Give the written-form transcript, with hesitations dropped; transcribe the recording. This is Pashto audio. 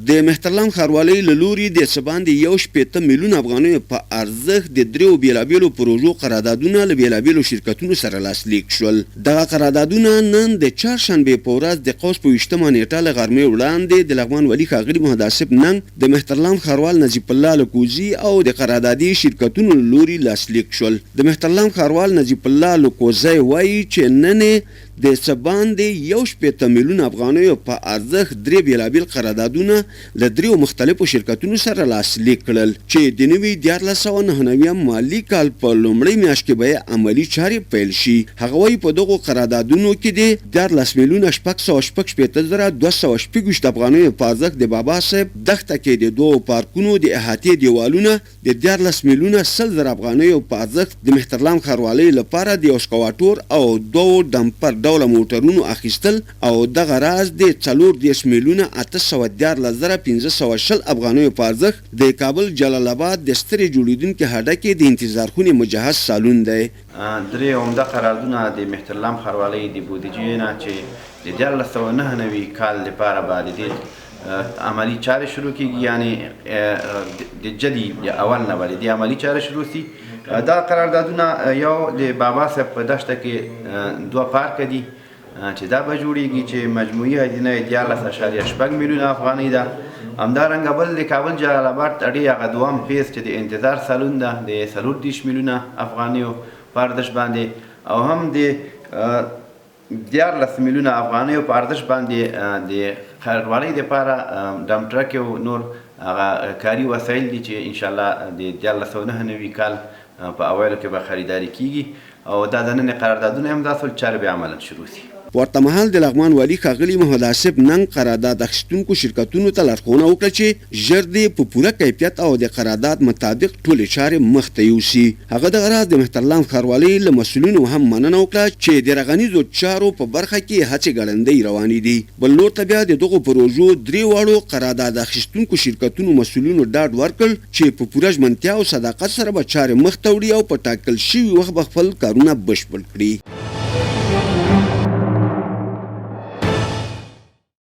د محترلام ښاروالۍ له لوري د څه باندې 1.8 میلیون افغانیو په ارزښت د 3 بېلابېلو پروژو قراردادونه له بېلابېلو شرکتونو سره لاسلیک شول. دغه قراردادونه نن د چهارشنبې په ورځ د قوس په 20مه نیټه له غرمې وړاندې د لغمان والي ښاغلي محمد آصف ننګ د محترلام ښاروال نجیب الله لکوزي او د قراردادي شرکتونو له لوري لاسلیک شول. د محترلام ښاروال نجیب الله لکوزي وایي چې نن د څه باندې 1.8 میلیون افغانیو په ارزښت 3 بېلابېل قراردادونه له 3 مختلفو شرکتونو سره لاسلیک کړل چې د نوي 1499 مالي کال په لومړۍ میاشت کې به عملي چارې پیل شي. هغه وایي په دغو قراردادونو کې د 14 میلیونه 260 افغانیو په ارزښت د بابا صاحب دښته کې د 2 پارکونو د احاطې دیوالونه د 14 میلیونه 100 افغانیو په ارزښت د محترلام ښاروالۍ لپاره د یو اسکواټور او 2 ډمپر ډوله موټرونو اخیستل او دغه راز د 40 میلیونه 814,520 افغانیو په ارزښت د کابل جلال آباد د سترې جوړېدونکي هډکې د انتظار خونې مجهز سالون دی. درې عمده قراردادونه د محترلام ښاروالۍ د بودیجې نه چې د 1499 کال لپاره به د دې عملي چارې شروع کیږي، یعنی د جدي د اول نه به د عملي چارې شروع سي. دا قراردادونه یو د بابا صاحب په دښته کې 2 پارک دي چې دا به جوړیږي چې مجموعي هزینه یې 14.8 میلیونه افغانۍ ده. همدارنګه بل د کابل جلال آباد اړې هغه دوام پیس چې د انتظار سالون ده د 34 میلیونه افغانیو په ارزښت باندې، او هم د 14 میلیونه افغانیو په ارزښت باندې د ښاروالۍ دپاره ډم ټرک او نور هغه کاري وسایل دي چې انشاءالله د 1499 کال په اوایلو کې به خریداري کیږي، او دا د نن قراردادونه هم داسې چارې به عملاً شروع سي. ورته مهال د لغمان والي ښاغلي محمد آصف ننګ قرارداد اخیستونکو شرکتونو ته لارښوونه وکړه چې ژر دې په پوره کیفیت او د قرارداد مطابق ټولې چارې مخته یوسي. هغه دغه راز د محترلام ښاروالۍ له مسؤلینو هم مننه وکړه چې د رغنیزو چارو په برخه کې هڅې ګړندۍ روانې دي. بل لور ته بیا د دغو پروژو 3 واړو قرارداد اخیستونکو شرکتونو مسؤلینو ډاډ ورکړ چې په پوره ژمنتیا او صداقت سره به چارې مخته وړي او په ټاکل شوي وخت به خپل کارونه بشپړ کړي.